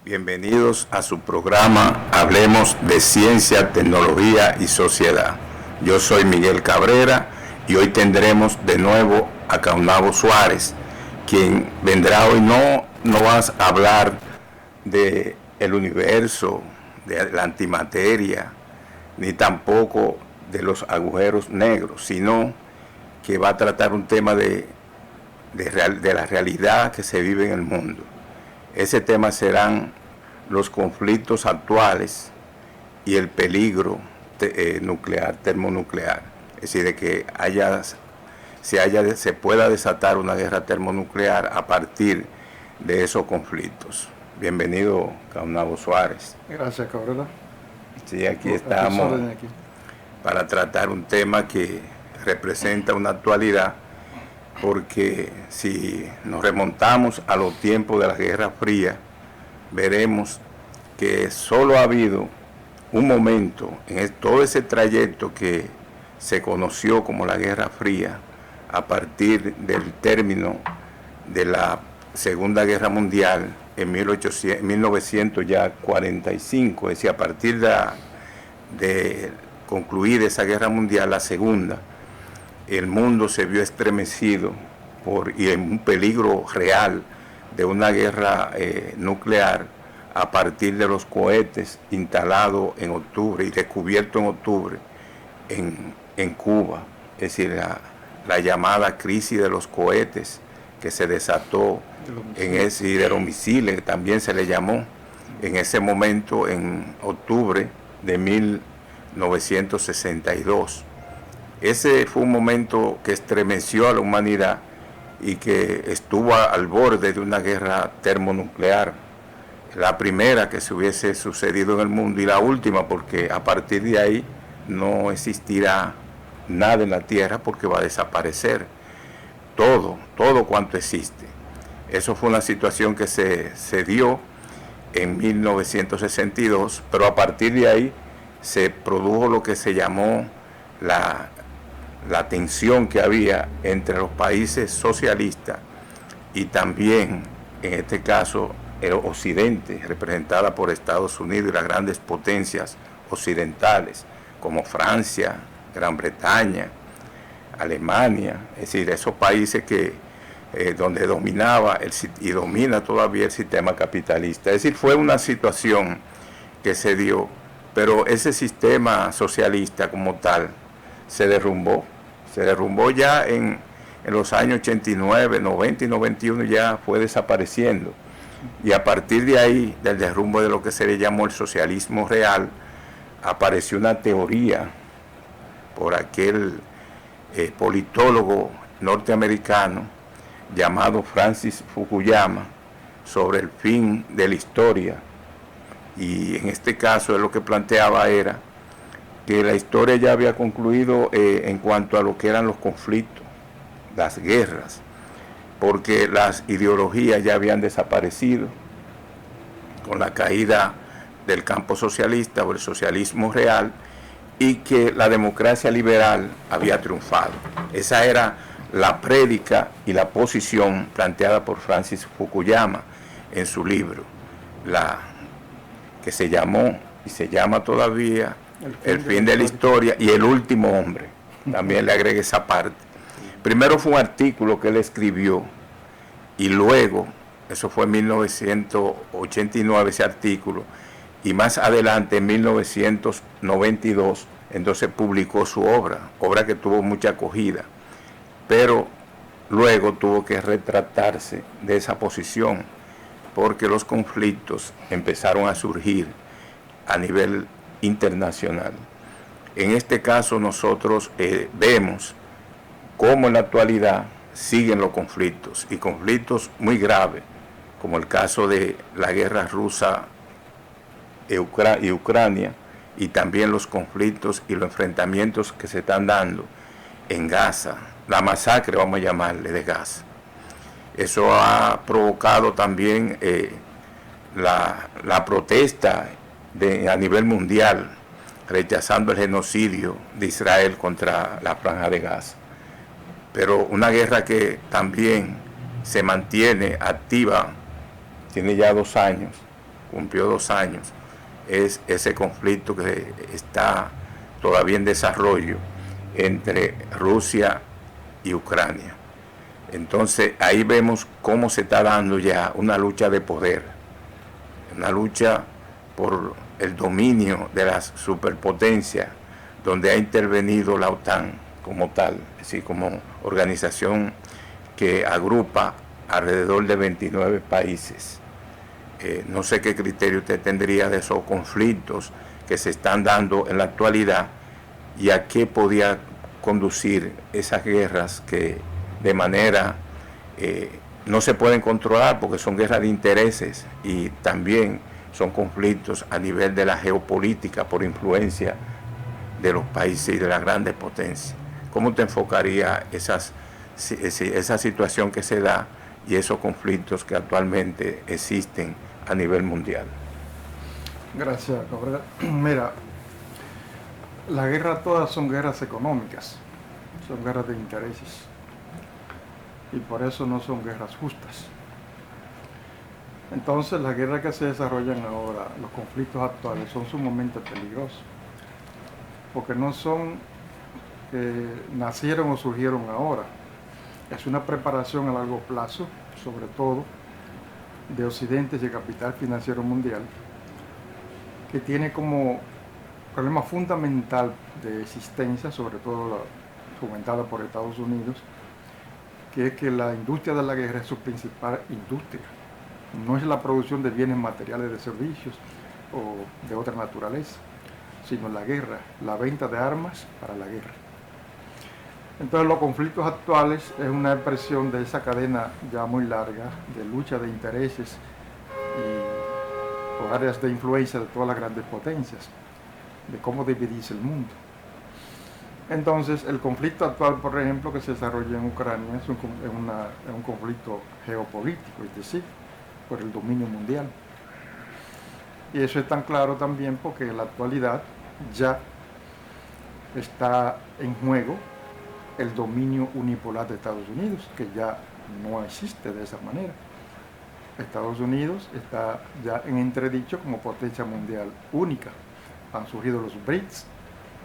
Bienvenidos a su programa Hablemos de Ciencia, Tecnología y Sociedad. Yo soy Miguel Cabrera y hoy tendremos de nuevo a Caunabo Suárez, quien vendrá hoy. No vas a hablar de el universo, de la antimateria, ni tampoco de los agujeros negros, sino que va a tratar un tema de la realidad que se vive en el mundo. Ese tema serán los conflictos actuales y el peligro nuclear, termonuclear. Es decir, de que se pueda desatar una guerra termonuclear a partir de esos conflictos. Bienvenido, Caunabo Suárez. Gracias, Cabrera. Sí, aquí estamos para tratar un tema que representa una actualidad, porque si nos remontamos a los tiempos de la Guerra Fría, veremos que solo ha habido un momento en todo ese trayecto que se conoció como la Guerra Fría, a partir del término de la Segunda Guerra Mundial en 1945, es decir, a partir de concluir esa Guerra Mundial, la Segunda, el mundo se vio estremecido y en un peligro real de una guerra nuclear a partir de los cohetes instalados en octubre y descubiertos en octubre en Cuba. Es decir, la llamada crisis de los cohetes que se desató de los misiles, también se le llamó en ese momento, en octubre de 1962. Ese fue un momento que estremeció a la humanidad y que estuvo al borde de una guerra termonuclear, la primera que se hubiese sucedido en el mundo y la última, porque a partir de ahí no existirá nada en la Tierra, porque va a desaparecer todo cuanto existe. Eso fue una situación que se dio en 1962, pero a partir de ahí se produjo lo que se llamó la tensión que había entre los países socialistas y también, en este caso, el Occidente, representada por Estados Unidos y las grandes potencias occidentales, como Francia, Gran Bretaña, Alemania, es decir, esos países donde dominaba y domina todavía el sistema capitalista. Es decir, fue una situación que se dio, pero ese sistema socialista como tal se derrumbó ya en los años 89, 90 y 91, ya fue desapareciendo. Y a partir de ahí, del derrumbe de lo que se le llamó el socialismo real, apareció una teoría por aquel politólogo norteamericano llamado Francis Fukuyama sobre el fin de la historia. Y en este caso él lo que planteaba era que la historia ya había concluido en cuanto a lo que eran los conflictos, las guerras, porque las ideologías ya habían desaparecido con la caída del campo socialista o el socialismo real, y que la democracia liberal había triunfado. Esa era la prédica y la posición planteada por Francis Fukuyama en su libro, que se llamó y se llama todavía El fin de la historia y el último hombre. También le agregué esa parte. Primero fue un artículo que él escribió y luego, eso fue en 1989 ese artículo, y más adelante en 1992 entonces publicó su obra que tuvo mucha acogida, pero luego tuvo que retratarse de esa posición porque los conflictos empezaron a surgir a nivel internacional. En este caso nosotros vemos cómo en la actualidad siguen los conflictos, y conflictos muy graves, como el caso de la guerra rusa y Ucrania, y también los conflictos y los enfrentamientos que se están dando en Gaza, la masacre, vamos a llamarle, de Gaza. Eso ha provocado también la protesta a nivel mundial, rechazando el genocidio de Israel contra la Franja de Gaza. Pero una guerra que también se mantiene activa, tiene ya 2 años, cumplió 2 años, es ese conflicto que está todavía en desarrollo entre Rusia y Ucrania. Entonces ahí vemos cómo se está dando ya una lucha de poder, una lucha por el dominio de las superpotencias, donde ha intervenido la OTAN como tal, es decir, como organización que agrupa alrededor de 29 países. No sé qué criterio usted tendría de esos conflictos que se están dando en la actualidad y a qué podía conducir esas guerras que de manera no se pueden controlar, porque son guerras de intereses y también son conflictos a nivel de la geopolítica por influencia de los países y de las grandes potencias. ¿Cómo te enfocaría esa situación que se da y esos conflictos que actualmente existen a nivel mundial? Gracias, Cabrera. Mira, las guerras todas son guerras económicas, son guerras de intereses, y por eso no son guerras justas. Entonces, las guerras que se desarrollan ahora, los conflictos actuales, son sumamente peligrosos, porque no son que nacieron o surgieron ahora. Es una preparación a largo plazo, sobre todo de Occidente y de capital financiero mundial, que tiene como problema fundamental de existencia, sobre todo fomentada por Estados Unidos, que es que la industria de la guerra es su principal industria. No es la producción de bienes materiales, de servicios o de otra naturaleza, sino la guerra, la venta de armas para la guerra. Entonces los conflictos actuales es una expresión de esa cadena ya muy larga de lucha de intereses y áreas de influencia de todas las grandes potencias, de cómo dividirse el mundo. Entonces el conflicto actual, por ejemplo, que se desarrolla en Ucrania es un conflicto geopolítico, es decir, por el dominio mundial. Y eso es tan claro también porque en la actualidad ya está en juego el dominio unipolar de Estados Unidos, que ya no existe de esa manera. Estados Unidos está ya en entredicho como potencia mundial única. Han surgido los BRICS,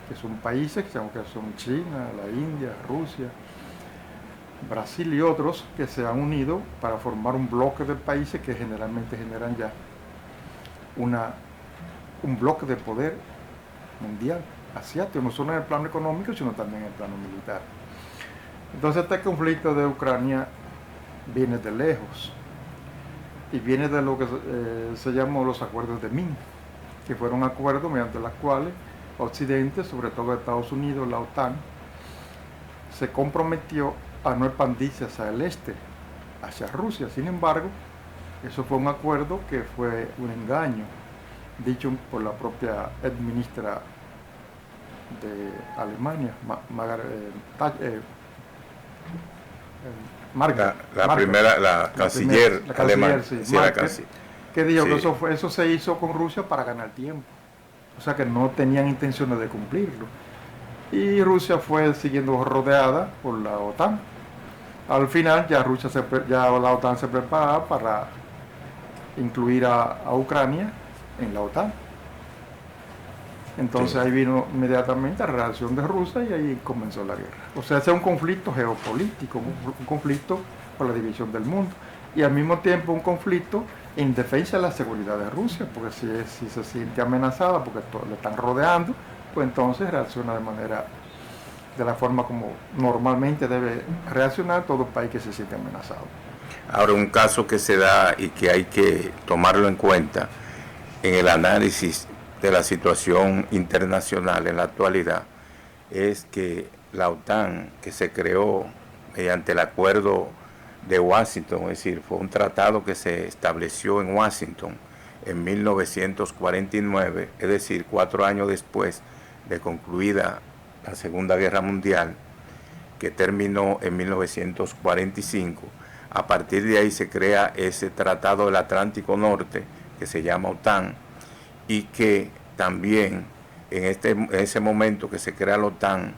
que son países que son China, la India, Rusia, Brasil y otros que se han unido para formar un bloque de países que generalmente generan ya un bloque de poder mundial, asiático, no solo en el plano económico, sino también en el plano militar. Entonces este conflicto de Ucrania viene de lejos y viene de lo que se llamó los acuerdos de Minsk, que fueron acuerdos mediante los cuales Occidente, sobre todo Estados Unidos, la OTAN, se comprometió a no expandirse hacia el este, hacia Rusia. Sin embargo, eso fue un acuerdo que fue un engaño, dicho por la propia exministra de Alemania, la canciller alemana, que dijo que eso se hizo con Rusia para ganar tiempo, o sea que no tenían intenciones de cumplirlo. Y Rusia fue siguiendo rodeada por la OTAN. Al final ya la OTAN se preparaba para incluir a Ucrania en la OTAN. Entonces ahí vino inmediatamente la reacción de Rusia y ahí comenzó la guerra. O sea, ese es un conflicto geopolítico, un conflicto por la división del mundo. Y al mismo tiempo un conflicto en defensa de la seguridad de Rusia, porque si se siente amenazada porque le están rodeando, pues entonces reacciona de la forma como normalmente debe reaccionar todo país que se siente amenazado. Ahora, un caso que se da y que hay que tomarlo en cuenta en el análisis de la situación internacional en la actualidad es que la OTAN, que se creó mediante el acuerdo de Washington, es decir, fue un tratado que se estableció en Washington en 1949, es decir, 4 años después de concluida la Segunda Guerra Mundial, que terminó en 1945. A partir de ahí se crea ese Tratado del Atlántico Norte, que se llama OTAN, y que también en ese momento que se crea la OTAN,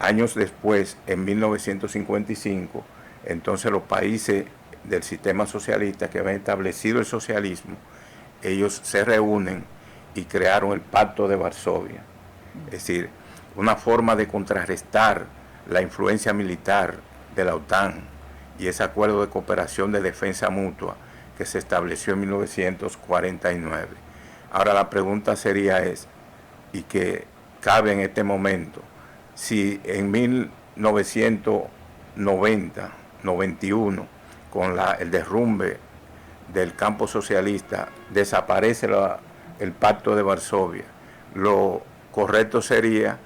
años después, en 1955, entonces los países del sistema socialista que habían establecido el socialismo ellos se reúnen y crearon el Pacto de Varsovia. Es decir, una forma de contrarrestar la influencia militar de la OTAN y ese acuerdo de cooperación de defensa mutua que se estableció en 1949. Ahora la pregunta sería y que cabe en este momento, si en 1990, 91, con el derrumbe del campo socialista, desaparece el Pacto de Varsovia, lo correcto sería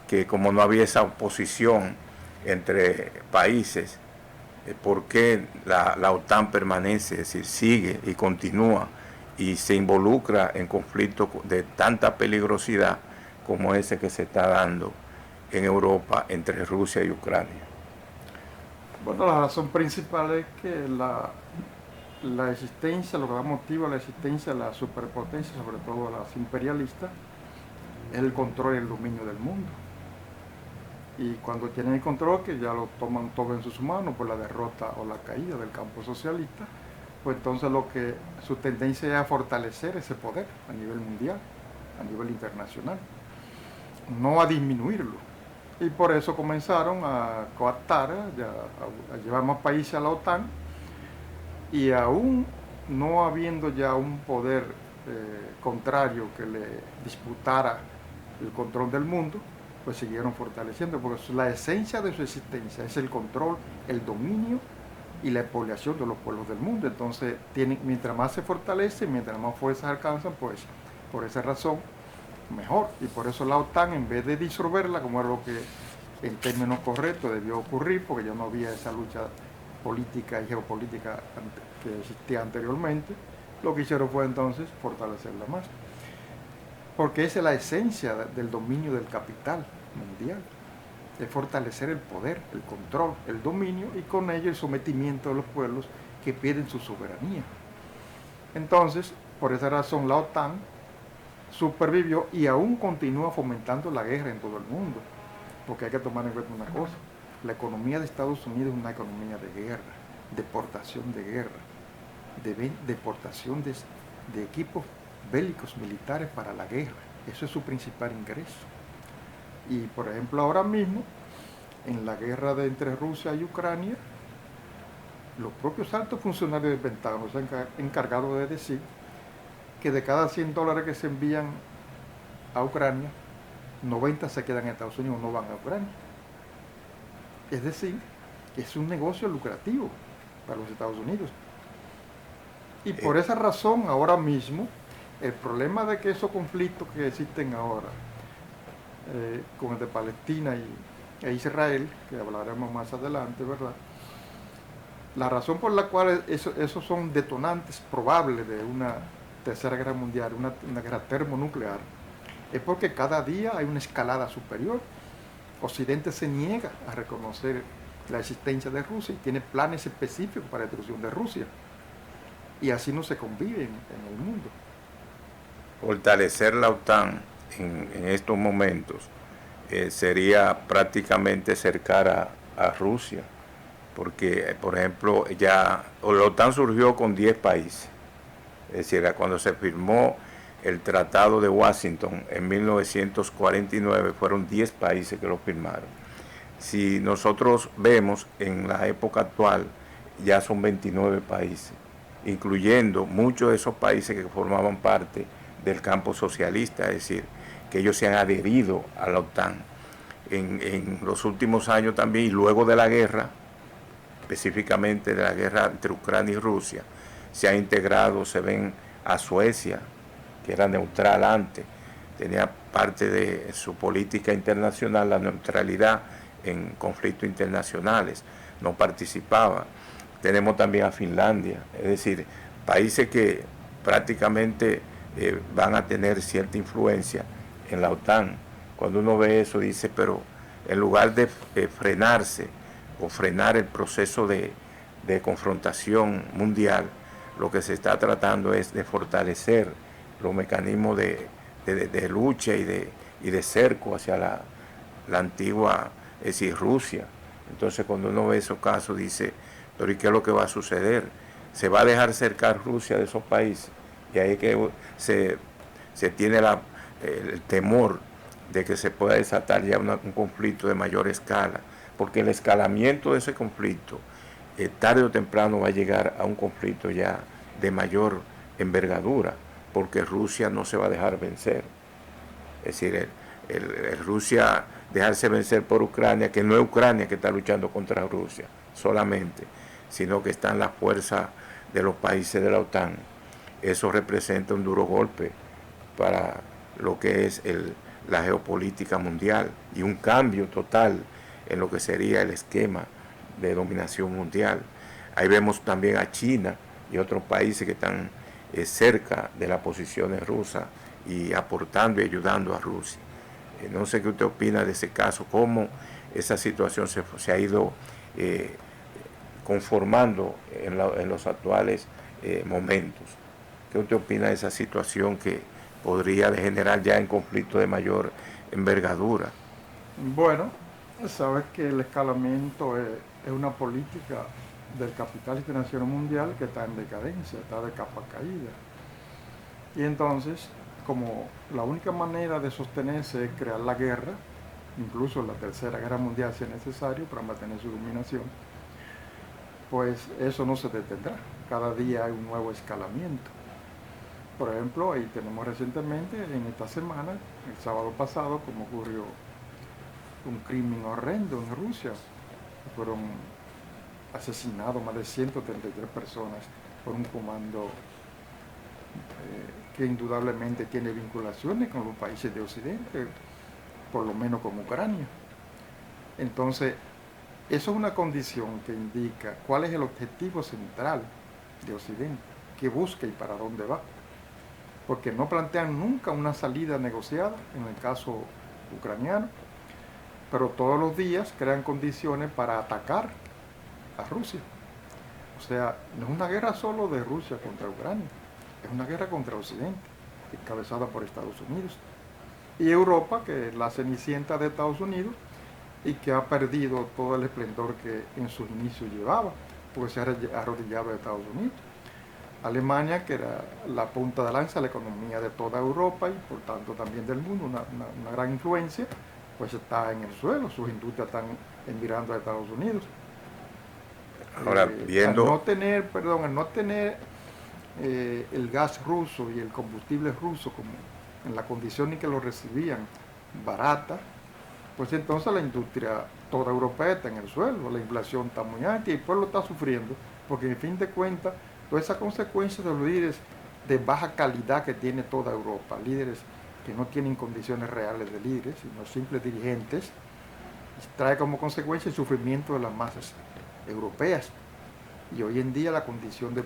que, como no había esa oposición entre países, ¿por qué la OTAN permanece? Es decir, sigue y continúa y se involucra en conflictos de tanta peligrosidad como ese que se está dando en Europa entre Rusia y Ucrania. Bueno, la razón principal es que la existencia, lo que da motivo a la existencia de la superpotencia, sobre todo las imperialistas, es el control y el dominio del mundo. Y cuando tienen el control, que ya lo toman todo en sus manos por la derrota o la caída del campo socialista, pues entonces su tendencia es a fortalecer ese poder a nivel mundial, a nivel internacional, no a disminuirlo. Y por eso comenzaron a coaptar, a llevar más países a la OTAN, y aún no habiendo ya un poder contrario que le disputara el control del mundo, pues siguieron fortaleciendo, porque la esencia de su existencia es el control, el dominio y la expoliación de los pueblos del mundo. Entonces, mientras más se fortalece, mientras más fuerzas alcanzan, pues por esa razón, mejor. Y por eso la OTAN, en vez de disolverla, como era lo que en términos correctos debió ocurrir, porque ya no había esa lucha política y geopolítica que existía anteriormente, lo que hicieron fue entonces fortalecerla más. Porque esa es la esencia del dominio del capital mundial, es fortalecer el poder, el control, el dominio y con ello el sometimiento de los pueblos que pierden su soberanía. Entonces, por esa razón la OTAN supervivió y aún continúa fomentando la guerra en todo el mundo, porque hay que tomar en cuenta una cosa: la economía de Estados Unidos es una economía de guerra, de exportación de guerra, de exportación de equipos bélicos militares para la guerra. Eso es su principal ingreso. Y por ejemplo, ahora mismo, en la guerra entre Rusia y Ucrania, los propios altos funcionarios del Pentágono se han encargado de decir que de cada $100 que se envían a Ucrania, 90 se quedan en Estados Unidos, no van a Ucrania. Es decir, que es un negocio lucrativo para los Estados Unidos. Y por esa razón, ahora mismo, el problema de que esos conflictos que existen ahora, con el de Palestina e Israel, que hablaremos más adelante, ¿verdad? La razón por la cual esos son detonantes probables de una tercera guerra mundial, una guerra termonuclear, es porque cada día hay una escalada superior. Occidente se niega a reconocer la existencia de Rusia y tiene planes específicos para la destrucción de Rusia. Y así no se convive en el mundo. Fortalecer la OTAN en estos momentos sería prácticamente cercar a Rusia, porque, por ejemplo, la OTAN surgió con 10 países. Es decir, cuando se firmó el Tratado de Washington en 1949, fueron 10 países que lo firmaron. Si nosotros vemos en la época actual, ya son 29 países, incluyendo muchos de esos países que formaban parte del campo socialista, es decir, que ellos se han adherido a la OTAN. En los últimos años también, y luego de la guerra, específicamente de la guerra entre Ucrania y Rusia, se ha integrado, se ven a Suecia, que era neutral antes, tenía parte de su política internacional la neutralidad en conflictos internacionales, no participaba. Tenemos también a Finlandia, es decir, países que prácticamente van a tener cierta influencia en la OTAN. Cuando uno ve eso dice, pero en lugar de frenarse o frenar el proceso de confrontación mundial, lo que se está tratando es de fortalecer los mecanismos de lucha y de cerco hacia la antigua, es decir, Rusia. Entonces cuando uno ve esos casos dice, pero ¿y qué es lo que va a suceder? ¿Se va a dejar cercar Rusia de esos países? Y ahí es que se tiene el temor de que se pueda desatar ya un conflicto de mayor escala, porque el escalamiento de ese conflicto tarde o temprano va a llegar a un conflicto ya de mayor envergadura, porque Rusia no se va a dejar vencer. Es decir, Rusia dejarse vencer por Ucrania, que no es Ucrania que está luchando contra Rusia solamente, sino que están las fuerzas de los países de la OTAN. Eso representa un duro golpe para lo que es la geopolítica mundial y un cambio total en lo que sería el esquema de dominación mundial. Ahí vemos también a China y otros países que están cerca de las posiciones rusas y aportando y ayudando a Rusia. No sé qué usted opina de ese caso, cómo esa situación se ha ido conformando en los actuales momentos. ¿Qué usted opina de esa situación que podría degenerar ya en conflicto de mayor envergadura? Bueno, sabes que el escalamiento es una política del capital financiero mundial que está en decadencia, está de capa caída. Y entonces, como la única manera de sostenerse es crear la guerra, incluso la Tercera Guerra Mundial si es necesario para mantener su dominación, pues eso no se detendrá. Cada día hay un nuevo escalamiento. Por ejemplo, ahí tenemos recientemente, en esta semana, el sábado pasado, como ocurrió un crimen horrendo en Rusia. Fueron asesinados más de 133 personas por un comando que indudablemente tiene vinculaciones con los países de Occidente, por lo menos con Ucrania. Entonces, eso es una condición que indica cuál es el objetivo central de Occidente, qué busca y para dónde va. Porque no plantean nunca una salida negociada, en el caso ucraniano, pero todos los días crean condiciones para atacar a Rusia. O sea, no es una guerra solo de Rusia contra Ucrania, es una guerra contra Occidente, encabezada por Estados Unidos. Y Europa, que es la cenicienta de Estados Unidos, y que ha perdido todo el esplendor que en sus inicios llevaba, porque se ha arrodillado a Estados Unidos. Alemania, que era la punta de lanza de la economía de toda Europa y por tanto también del mundo, una gran influencia, pues está en el suelo, sus industrias están mirando a Estados Unidos. Ahora, viendo... Al no tener el gas ruso y el combustible ruso como en la condición en que lo recibían barata, pues entonces la industria toda europea está en el suelo, la inflación está muy alta y el pueblo está sufriendo, porque en fin de cuentas, todas esas consecuencias de los líderes de baja calidad que tiene toda Europa, líderes que no tienen condiciones reales de líderes, sino simples dirigentes, trae como consecuencia el sufrimiento de las masas europeas. Y hoy en día la condición de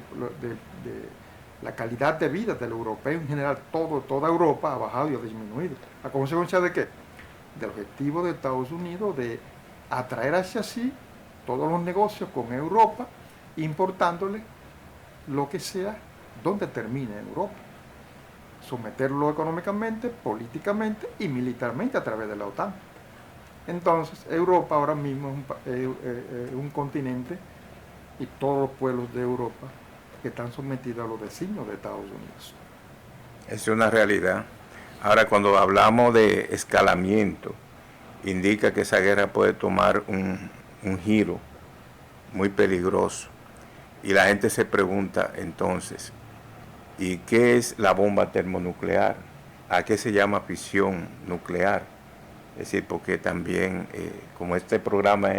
la calidad de vida del europeo en general, toda Europa ha bajado y ha disminuido. ¿A consecuencia de qué? Del objetivo de Estados Unidos de atraer hacia sí todos los negocios con Europa, importándole lo que sea donde termine en Europa. Someterlo económicamente, políticamente y militarmente a través de la OTAN. Entonces, Europa ahora mismo es un continente y todos los pueblos de Europa que están sometidos a los designios de Estados Unidos. Es una realidad. Ahora, cuando hablamos de escalamiento, indica que esa guerra puede tomar un giro muy peligroso. Y la gente se pregunta entonces, ¿y qué es la bomba termonuclear? ¿A qué se llama fisión nuclear? Es decir, porque también, como este programa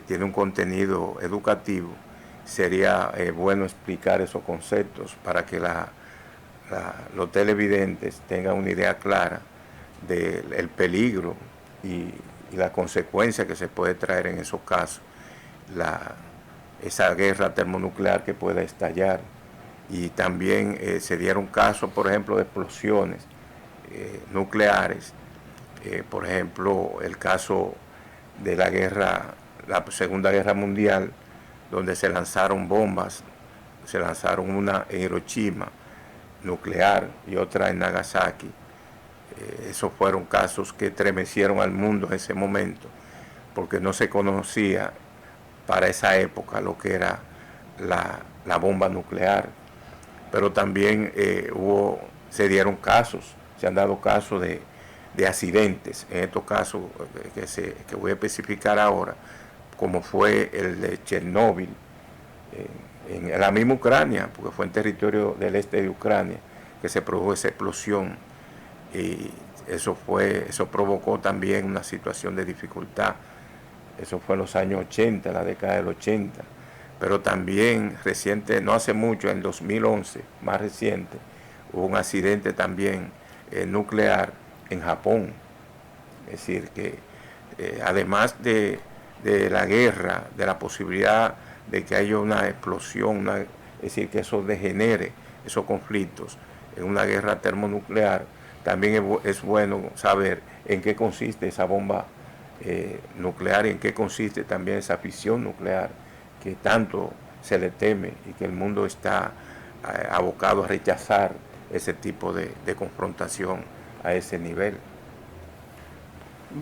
tiene un contenido educativo, sería bueno explicar esos conceptos para que los televidentes tengan una idea clara del peligro y la consecuencia que se puede traer en esos casos, esa guerra termonuclear que pueda estallar. Y también se dieron casos, por ejemplo, de explosiones nucleares, por ejemplo, el caso de la Segunda Guerra Mundial, donde se lanzaron bombas, se lanzaron una en Hiroshima, nuclear, y otra en Nagasaki. Esos fueron casos que estremecieron al mundo en ese momento, porque no se conocía para esa época lo que era la bomba nuclear. pero también se dieron casos, se han dado casos de accidentes, en estos casos que voy a especificar ahora, como fue el de Chernóbil, en la misma Ucrania, porque fue en territorio del este de Ucrania que se produjo esa explosión, y eso provocó también una situación de dificultad. Eso fue en los años 80, la década del 80, pero también reciente, no hace mucho, en 2011, más reciente, hubo un accidente también nuclear en Japón. Es decir, que además de la guerra, de la posibilidad de que haya una explosión, es decir, que eso degenere esos conflictos en una guerra termonuclear, también es bueno saber en qué consiste esa bomba nuclear y en qué consiste también esa fisión nuclear que tanto se le teme y que el mundo está abocado a rechazar ese tipo de confrontación a ese nivel.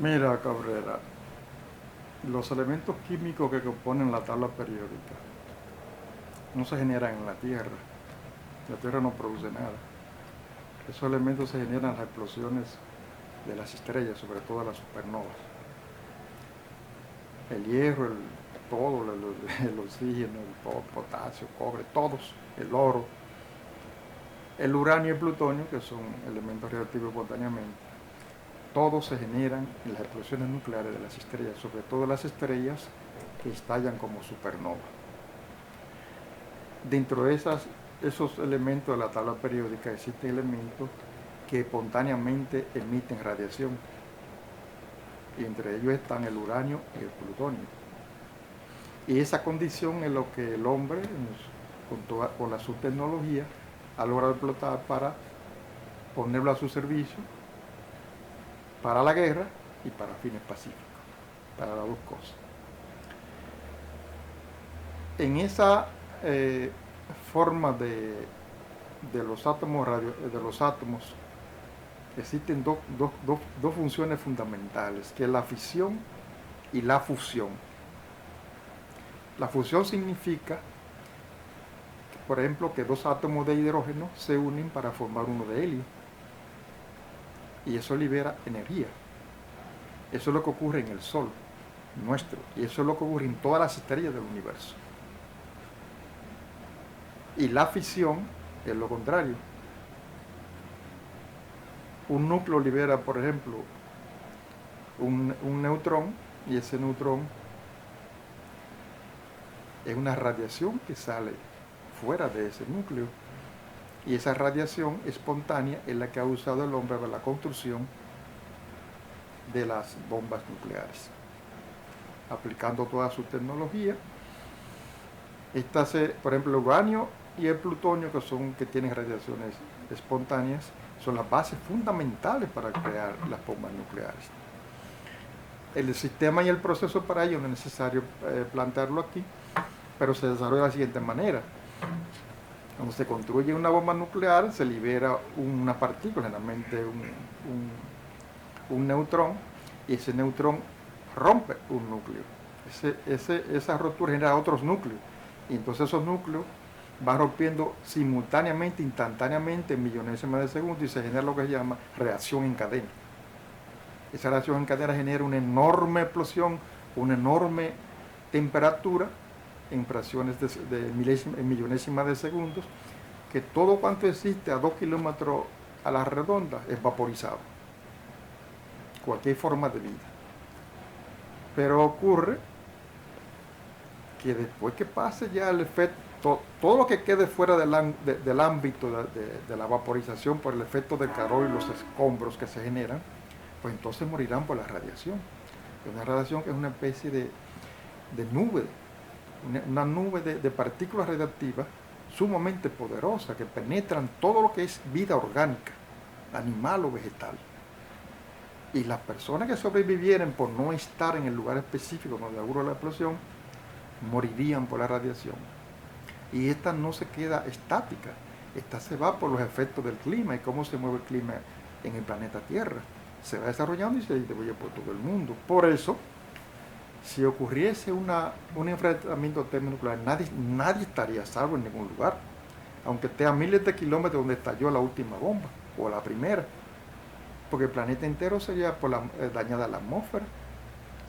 Mira, Cabrera, los elementos químicos que componen la tabla periódica no se generan en la Tierra. La Tierra no produce nada. Esos elementos se generan en las explosiones de las estrellas, sobre todo las supernovas. El hierro, todo, el oxígeno, el potasio, cobre, todos, el oro, el uranio y el plutonio, que son elementos radioactivos espontáneamente, todos se generan en las explosiones nucleares de las estrellas, sobre todo las estrellas que estallan como supernova. Dentro de esos elementos de la tabla periódica existen elementos que espontáneamente emiten radiación, y entre ellos están el uranio y el plutonio. Y esa condición es lo que el hombre, con la su tecnología, ha logrado explotar para ponerlo a su servicio para la guerra y para fines pacíficos, para las dos cosas. En esa forma de los átomos existen dos funciones fundamentales, que es la fisión y la fusión. La fusión significa, por ejemplo, que dos átomos de hidrógeno se unen para formar uno de helio, y eso libera energía. Eso es lo que ocurre en el Sol nuestro, y eso es lo que ocurre en todas las estrellas del universo. Y la fisión es lo contrario. Un núcleo libera, por ejemplo, un neutrón, y ese neutrón es una radiación que sale fuera de ese núcleo, y esa radiación espontánea es la que ha usado el hombre para la construcción de las bombas nucleares, aplicando toda su tecnología. Por ejemplo, el uranio y el plutonio, que tienen radiaciones espontáneas, son las bases fundamentales para crear las bombas nucleares. El sistema y el proceso para ello no es necesario plantearlo aquí, pero se desarrolla de la siguiente manera. Cuando se construye una bomba nuclear, se libera una partícula, generalmente un neutrón, y ese neutrón rompe un núcleo. Esa rotura genera otros núcleos, y entonces esos núcleos van rompiendo simultáneamente, instantáneamente, en millonésimas de segundos, y se genera lo que se llama reacción en cadena. Esa reacción en cadena genera una enorme explosión, una enorme temperatura, en fracciones en millonésimas de segundos, que todo cuanto existe a 2 kilómetros a la redonda es vaporizado. Cualquier forma de vida. Pero ocurre que después que pase ya el efecto, todo lo que quede fuera del ámbito de la vaporización por el efecto del calor y los escombros que se generan, pues entonces morirán por la radiación. Una radiación que es una especie de nube, una nube de partículas radiactivas sumamente poderosa, que penetran todo lo que es vida orgánica, animal o vegetal. Y las personas que sobrevivieran por no estar en el lugar específico donde ocurre la explosión, morirían por la radiación. Y esta no se queda estática, esta se va por los efectos del clima y cómo se mueve el clima en el planeta Tierra. Se va desarrollando y se distribuye por todo el mundo. Por eso, si ocurriese un enfrentamiento termonuclear, nadie estaría a salvo en ningún lugar. aunque esté a miles de kilómetros donde estalló la última bomba, o la primera, porque el planeta entero sería dañada la atmósfera,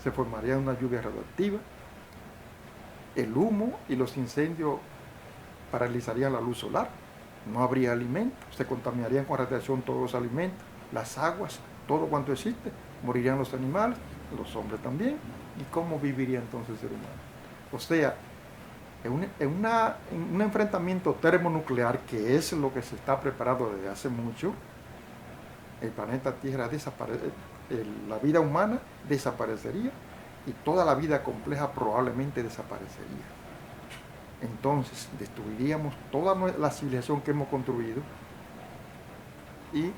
se formaría una lluvia radioactiva, el humo y los incendios paralizarían la luz solar, no habría alimentos, se contaminarían con radiación todos los alimentos, las aguas, todo cuanto existe, morirían los animales, los hombres también, y cómo viviría entonces el ser humano. O sea, en un enfrentamiento termonuclear, que es lo que se está preparando desde hace mucho, el planeta Tierra la vida humana desaparecería y toda la vida compleja probablemente desaparecería. Entonces destruiríamos toda la civilización que hemos construido y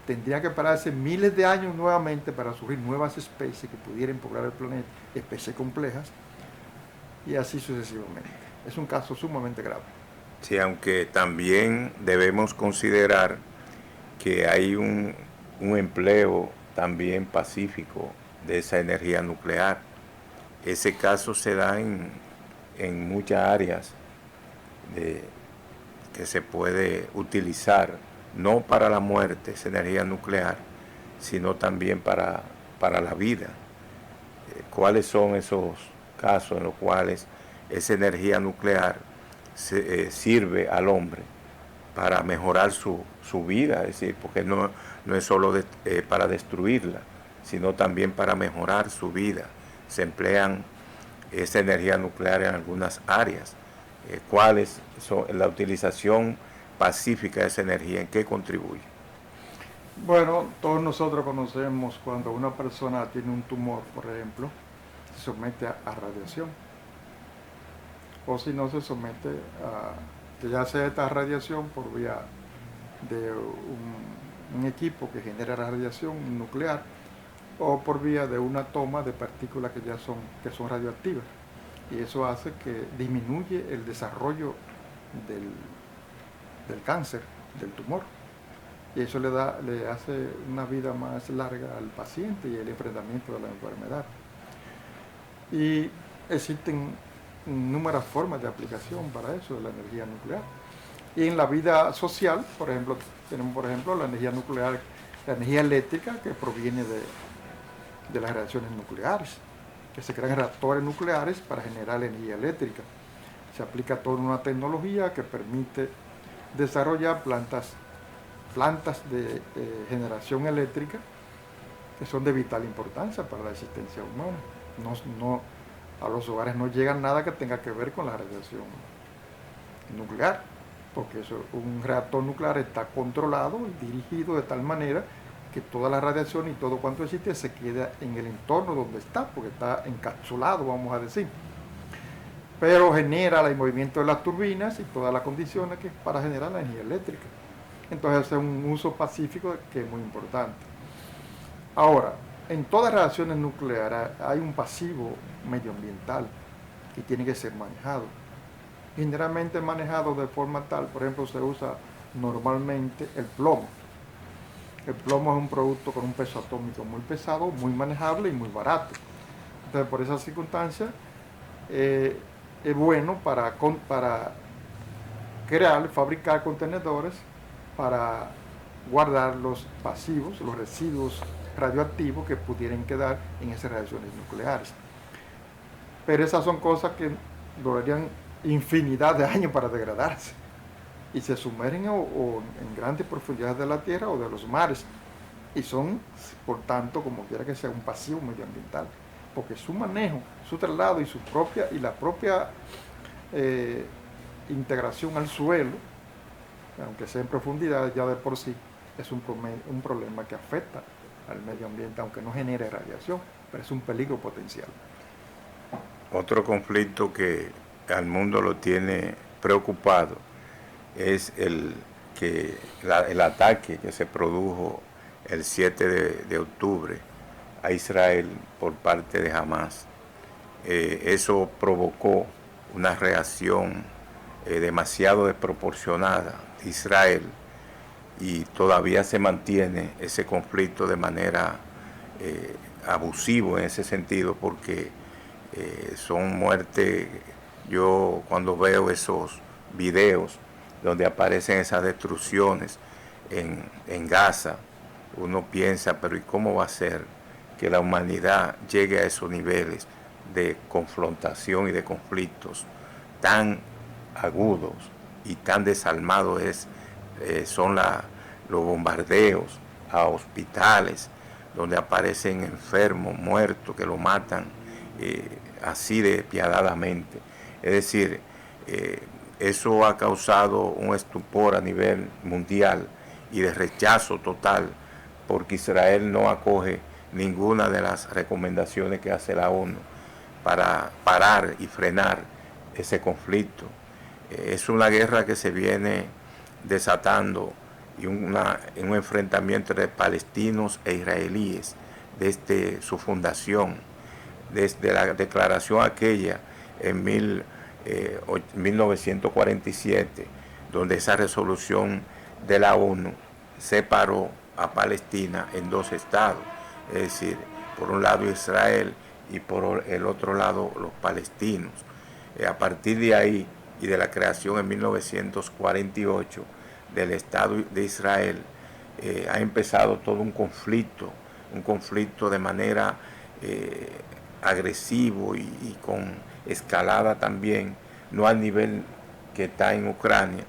tendría que pararse miles de años nuevamente para surgir nuevas especies que pudieran poblar el planeta, especies complejas, y así sucesivamente. Es un caso sumamente grave. Sí, aunque también debemos considerar que hay un empleo también pacífico de esa energía nuclear. Ese caso se da en muchas áreas que se puede utilizar, no para la muerte, esa energía nuclear, sino también para la vida. ¿Cuáles son esos casos en los cuales esa energía nuclear sirve al hombre para mejorar su vida? Es decir, porque no es solo para destruirla, sino también para mejorar su vida. Se emplean esa energía nuclear en algunas áreas. ¿Cuáles son la utilización pacífica de esa energía? ¿En qué contribuye? Bueno, todos nosotros conocemos cuando una persona tiene un tumor, por ejemplo, se somete a radiación. O si no, se somete que ya sea esta radiación por vía de un equipo que genera radiación nuclear, o por vía de una toma de partículas que son radioactivas. Y eso hace que disminuye el desarrollo del cáncer, del tumor. Y eso le hace una vida más larga al paciente y el enfrentamiento de la enfermedad. Y existen numerosas formas de aplicación para eso de la energía nuclear. Y en la vida social, por ejemplo, tenemos la energía nuclear, la energía eléctrica que proviene de las reacciones nucleares, que se crean reactores nucleares para generar energía eléctrica. Se aplica toda una tecnología que permite desarrollar plantas de generación eléctrica que son de vital importancia para la existencia humana. A los hogares no llega nada que tenga que ver con la radiación nuclear, porque un reactor nuclear está controlado y dirigido de tal manera que toda la radiación y todo cuanto existe se queda en el entorno donde está, porque está encapsulado, vamos a decir. Pero genera el movimiento de las turbinas y todas las condiciones para generar la energía eléctrica. Entonces es un uso pacífico que es muy importante. Ahora, en todas las reacciones nucleares hay un pasivo medioambiental que tiene que ser manejado. Generalmente manejado de forma tal, por ejemplo, se usa normalmente el plomo. El plomo es un producto con un peso atómico muy pesado, muy manejable y muy barato. Entonces, por esas circunstancias, es bueno para fabricar contenedores para guardar los pasivos, los residuos radioactivos que pudieran quedar en esas reacciones nucleares. Pero esas son cosas que durarían infinidad de años para degradarse y se sumergen en grandes profundidades de la tierra o de los mares y son, por tanto, como quiera que sea, un pasivo medioambiental, porque su manejo, su traslado y la propia integración al suelo, aunque sea en profundidad, ya de por sí es un problema que afecta al medio ambiente, aunque no genere radiación, pero es un peligro potencial. Otro conflicto que al mundo lo tiene preocupado es el ataque que se produjo el 7 de octubre a Israel por parte de Hamas. Eso provocó una reacción demasiado desproporcionada de Israel y todavía se mantiene ese conflicto de manera abusivo en ese sentido, porque son muertes. Yo cuando veo esos videos donde aparecen esas destrucciones en Gaza, uno piensa, pero ¿y cómo va a ser que la humanidad llegue a esos niveles de confrontación y de conflictos tan agudos y tan desalmados son los bombardeos a hospitales donde aparecen enfermos, muertos, que lo matan así despiadadamente? Es decir, eso ha causado un estupor a nivel mundial y de rechazo total, porque Israel no acoge ninguna de las recomendaciones que hace la ONU para parar y frenar ese conflicto. Es una guerra que se viene desatando y un enfrentamiento entre palestinos e israelíes desde su fundación, desde la declaración aquella en 1947, donde esa resolución de la ONU separó a Palestina en dos estados, es decir, por un lado Israel y por el otro lado los palestinos. A partir de ahí y de la creación en 1948 del Estado de Israel, ha empezado todo un conflicto de manera agresivo y con escalada también, no al nivel que está en Ucrania,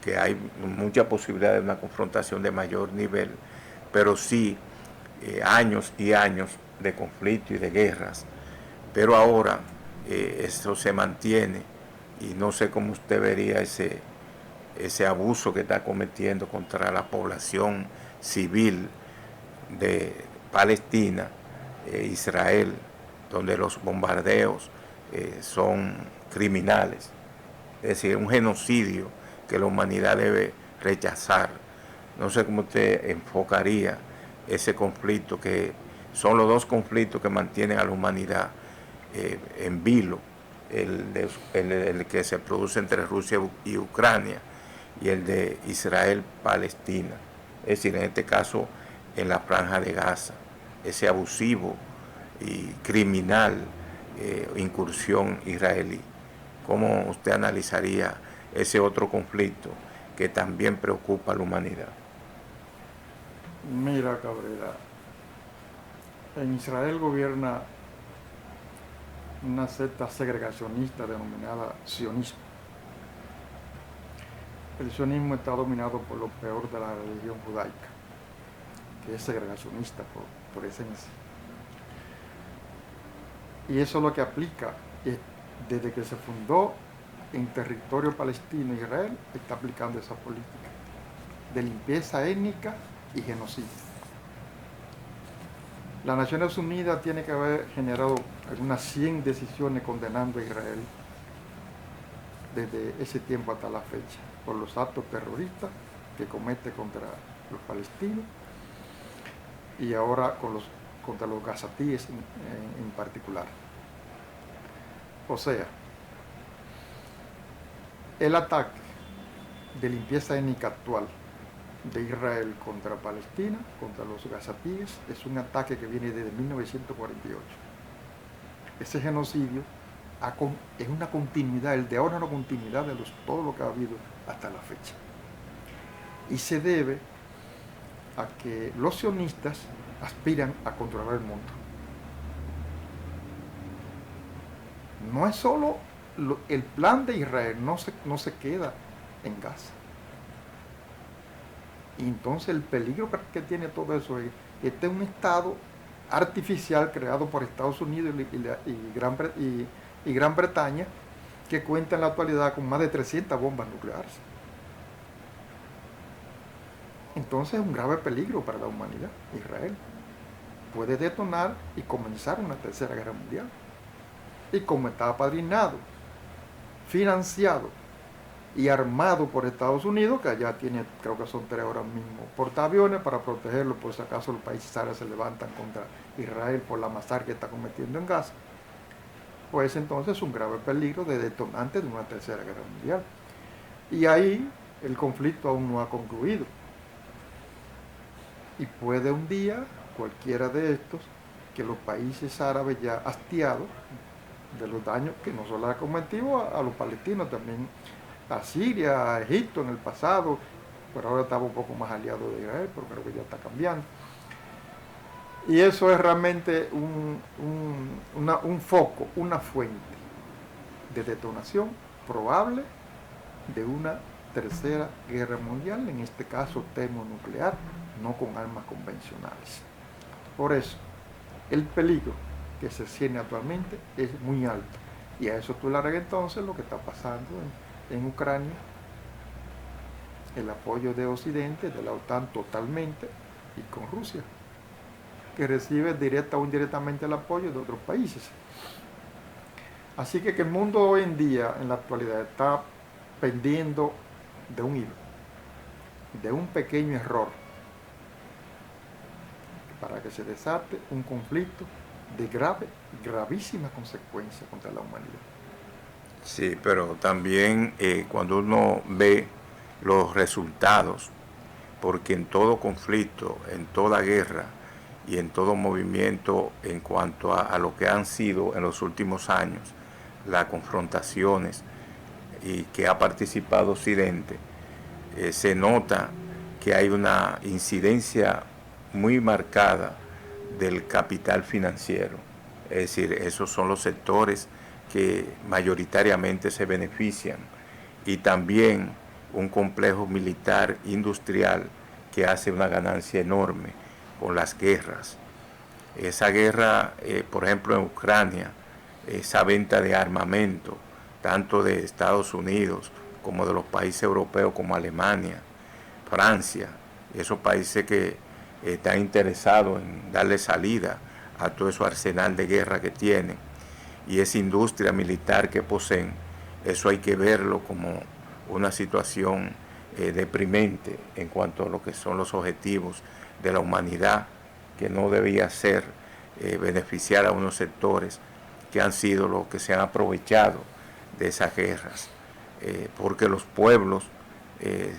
que hay mucha posibilidad de una confrontación de mayor nivel, pero sí años y años de conflicto y de guerras. Pero ahora eso se mantiene y no sé cómo usted vería ese abuso que está cometiendo contra la población civil de Palestina, Israel, donde los bombardeos son criminales. Es decir, un genocidio que la humanidad debe rechazar. No sé cómo usted enfocaría ese conflicto, que son los dos conflictos que mantienen a la humanidad en vilo, el que se produce entre Rusia y Ucrania y el de Israel-Palestina, es decir, en este caso en la Franja de Gaza, ese abusivo y criminal incursión israelí. ¿Cómo usted analizaría ese otro conflicto que también preocupa a la humanidad? Mira, Cabrera, en Israel gobierna una secta segregacionista denominada sionismo. El sionismo está dominado por lo peor de la religión judaica, que es segregacionista por esencia. Y eso es lo que aplica desde que se fundó en territorio palestino Israel, está aplicando esa política de limpieza étnica y genocidio. Las Naciones Unidas tiene que haber generado algunas 100 decisiones condenando a Israel desde ese tiempo hasta la fecha por los actos terroristas que comete contra los palestinos y ahora contra los gazatíes en particular. O sea, el ataque de limpieza étnica actual de Israel contra Palestina, contra los gazatíes, es un ataque que viene desde 1948. Ese genocidio es una continuidad, el de ahora es una continuidad de todo lo que ha habido hasta la fecha. Y se debe a que los sionistas aspiran a controlar el mundo. No es solo el plan de Israel, no se queda en Gaza. Y entonces el peligro que tiene todo eso es que este es un estado artificial creado por Estados Unidos y Gran Bretaña, que cuenta en la actualidad con más de 300 bombas nucleares. Entonces es un grave peligro para la humanidad. Israel puede detonar y comenzar una tercera guerra mundial. Y como está apadrinado, financiado y armado por Estados Unidos, que allá tiene, creo que son 3 ahora mismo, portaaviones para protegerlo por si acaso los países árabes se levantan contra Israel por la masacre que está cometiendo en Gaza, pues entonces es un grave peligro de detonante de una tercera guerra mundial. Y ahí el conflicto aún no ha concluido. Y puede un día, cualquiera de estos, que los países árabes ya hastiados de los daños que no solo ha cometido a los palestinos, también a Siria, a Egipto en el pasado, pero ahora estaba un poco más aliado de Israel, pero creo que ya está cambiando. Y eso es realmente un foco, una fuente de detonación probable de una tercera guerra mundial, en este caso termonuclear, no con armas convencionales. Por eso, el peligro que se tiene actualmente es muy alto. Y a eso tú le agregas entonces lo que está pasando en Ucrania, el apoyo de Occidente, de la OTAN totalmente, y con Rusia, que recibe directa o indirectamente el apoyo de otros países. Así que el mundo hoy en día, en la actualidad, está pendiendo de un hilo, de un pequeño error, para que se desate un conflicto de gravísimas consecuencias contra la humanidad. Sí, pero también cuando uno ve los resultados, porque en todo conflicto, en toda guerra y en todo movimiento en cuanto a lo que han sido en los últimos años, las confrontaciones y que ha participado Occidente, se nota que hay una incidencia muy marcada del capital financiero. Es decir, esos son los sectores que mayoritariamente se benefician, y también un complejo militar industrial que hace una ganancia enorme con las guerras. Esa guerra, por ejemplo en Ucrania, esa venta de armamento, tanto de Estados Unidos como de los países europeos como Alemania, Francia, esos países que están interesados en darle salida a todo ese arsenal de guerra que tienen y esa industria militar que poseen, eso hay que verlo como una situación deprimente en cuanto a lo que son los objetivos de la humanidad, que no debía ser beneficiar a unos sectores que han sido los que se han aprovechado de esas guerras, porque los pueblos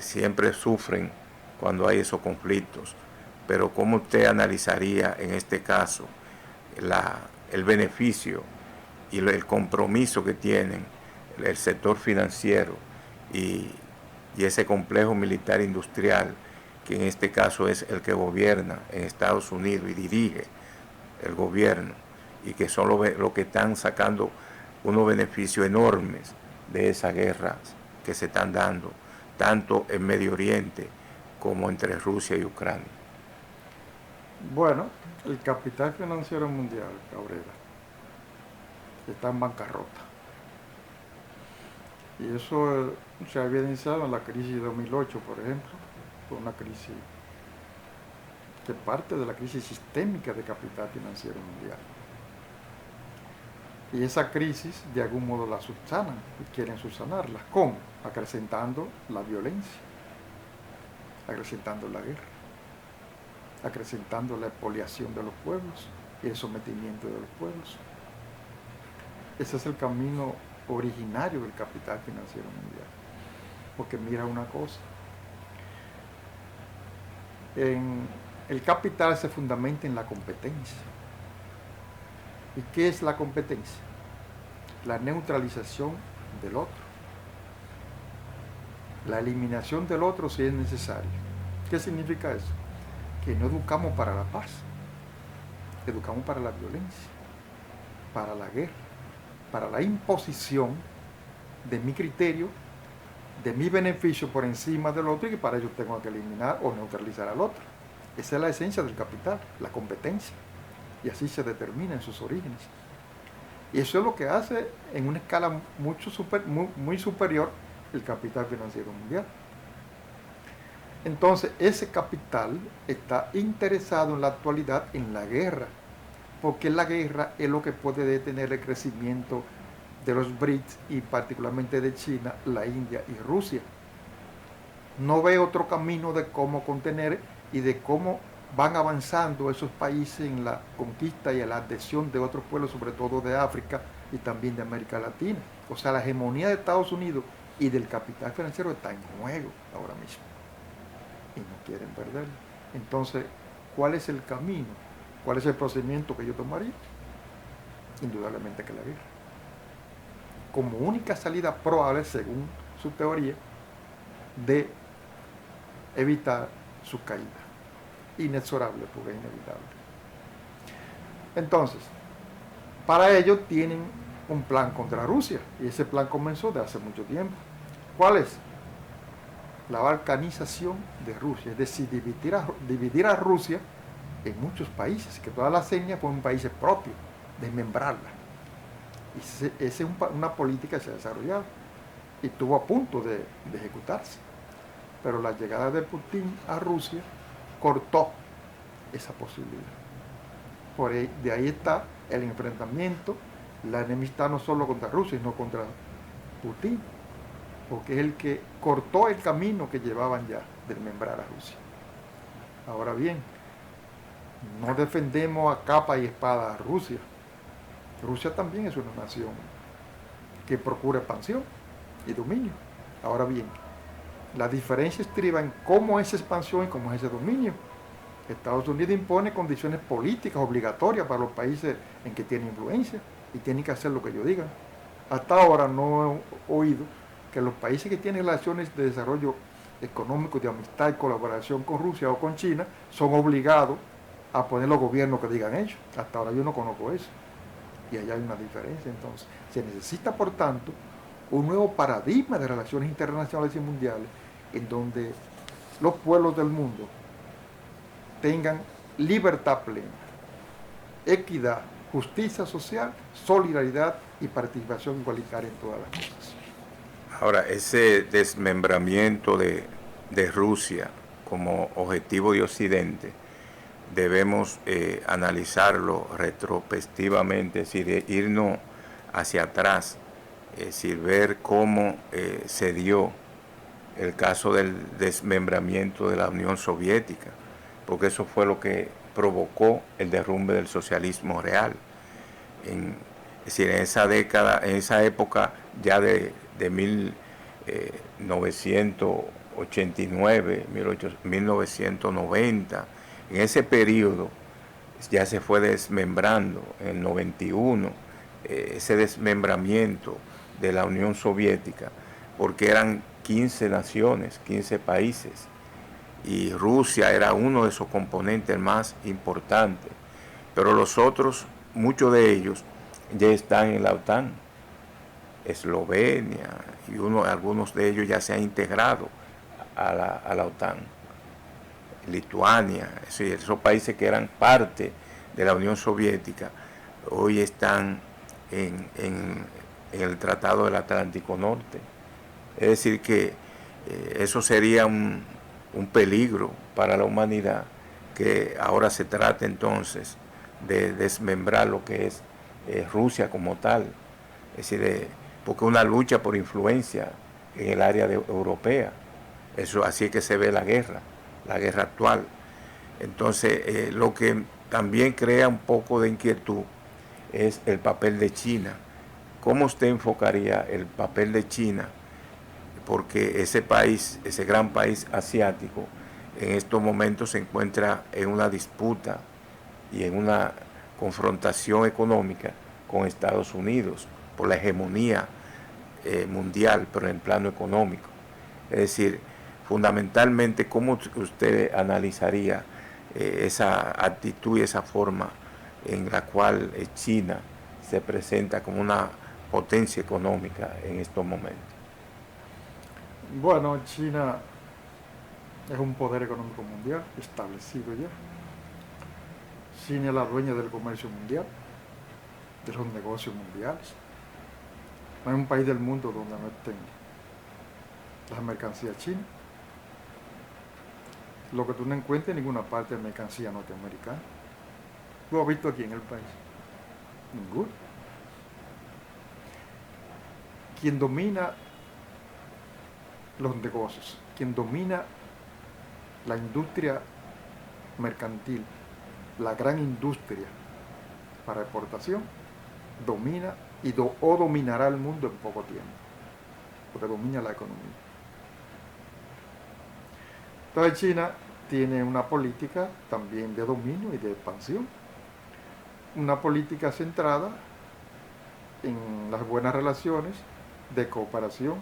siempre sufren cuando hay esos conflictos. Pero ¿cómo usted analizaría en este caso el beneficio y el compromiso que tienen el sector financiero y ese complejo militar industrial, que en este caso es el que gobierna en Estados Unidos y dirige el gobierno, y que son los que están sacando unos beneficios enormes de esas guerras que se están dando, tanto en Medio Oriente como entre Rusia y Ucrania? Bueno, el capital financiero mundial, Cabrera, está en bancarrota. Y eso se ha evidenciado en la crisis de 2008, por ejemplo. Fue una crisis que parte de la crisis sistémica de capital financiero mundial. Y esa crisis de algún modo la subsanan y quieren subsanarla. ¿Cómo? Acrecentando la violencia, acrecentando la guerra, acrecentando la expoliación de los pueblos y el sometimiento de los pueblos. Ese es el camino originario del capital financiero mundial. Porque mira una cosa, el capital se fundamenta en la competencia. ¿Y qué es la competencia? La neutralización del otro, la eliminación del otro si es necesario. ¿Qué significa eso? Que no educamos para la paz, educamos para la violencia, para la guerra, para la imposición de mi criterio, de mi beneficio por encima del otro, y que para ello tengo que eliminar o neutralizar al otro. Esa es la esencia del capital, la competencia, y así se determina en sus orígenes. Y eso es lo que hace en una escala muy superior el capital financiero mundial. Entonces, ese capital está interesado en la actualidad en la guerra, porque la guerra es lo que puede detener el crecimiento de los BRICS y particularmente de China, la India y Rusia. No ve otro camino de cómo contener y de cómo van avanzando esos países en la conquista y en la adhesión de otros pueblos, sobre todo de África y también de América Latina. O sea, la hegemonía de Estados Unidos y del capital financiero está en juego ahora mismo. Y no quieren perderlo. Entonces, ¿cuál es el camino? ¿Cuál es el procedimiento que yo tomaría? Indudablemente que la guerra. Como única salida probable, según su teoría de evitar su caída. Inexorable, porque es inevitable. Entonces, para ello tienen un plan contra Rusia, y ese plan comenzó de hace mucho tiempo. ¿Cuál es? La balcanización de Rusia, es decir, dividir a Rusia en muchos países, que todas las etnias fueron países propios, desmembrarla. Y esa es una política que se ha desarrollado y estuvo a punto de ejecutarse. Pero la llegada de Putin a Rusia cortó esa posibilidad. De ahí está el enfrentamiento, la enemistad no solo contra Rusia, sino contra Putin, porque es el que cortó el camino que llevaban ya de desmembrar a Rusia. Ahora bien, no defendemos a capa y espada a Rusia. Rusia también es una nación que procura expansión y dominio. Ahora bien, la diferencia estriba en cómo es esa expansión y cómo es ese dominio. Estados Unidos impone condiciones políticas obligatorias para los países en que tiene influencia y tienen que hacer lo que ellos digan. Hasta ahora no he oído que los países que tienen relaciones de desarrollo económico, de amistad y colaboración con Rusia o con China son obligados a poner los gobiernos que digan ellos. Hasta ahora yo no conozco eso. Y allá hay una diferencia. Entonces, se necesita, por tanto, un nuevo paradigma de relaciones internacionales y mundiales en donde los pueblos del mundo tengan libertad plena, equidad, justicia social, solidaridad y participación igualitaria en todas las cosas. Ahora, ese desmembramiento de Rusia como objetivo de Occidente, debemos analizarlo retrospectivamente, es decir, irnos hacia atrás, es decir, ver cómo se dio el caso del desmembramiento de la Unión Soviética, porque eso fue lo que provocó el derrumbe del socialismo real. Es decir, en esa década, en esa época ya de 1989, 1990, en ese periodo ya se fue desmembrando, en el 91, ese desmembramiento de la Unión Soviética, porque eran 15 naciones, 15 países, y Rusia era uno de esos componentes más importantes, pero los otros, muchos de ellos, ya están en la OTAN. Eslovenia y algunos de ellos ya se han integrado a la OTAN. Lituania, es decir, esos países que eran parte de la Unión Soviética, hoy están en el Tratado del Atlántico Norte. Es decir, que eso sería un peligro para la humanidad, que ahora se trate entonces de desmembrar lo que es Rusia como tal. Es decir, porque es una lucha por influencia en el área europea. Eso, así es que se ve la guerra actual. Entonces, lo que también crea un poco de inquietud es el papel de China. ¿Cómo usted enfocaría el papel de China? Porque ese país, ese gran país asiático, en estos momentos se encuentra en una disputa y en una confrontación económica con Estados Unidos por la hegemonía mundial, pero en el plano económico. Es decir, fundamentalmente, ¿cómo usted analizaría esa actitud y esa forma en la cual China se presenta como una potencia económica en estos momentos? Bueno, China es un poder económico mundial establecido ya. China es la dueña del comercio mundial, de los negocios mundiales. No hay un país del mundo donde no estén las mercancías chinas. Lo que tú no encuentras en ninguna parte de mercancía norteamericana. ¿Lo has visto aquí en el país? Ninguno. Quien domina los negocios, quien domina la industria mercantil, la gran industria para exportación, domina o dominará el mundo en poco tiempo, porque domina la economía. Entonces China tiene una política también de dominio y de expansión, una política centrada en las buenas relaciones de cooperación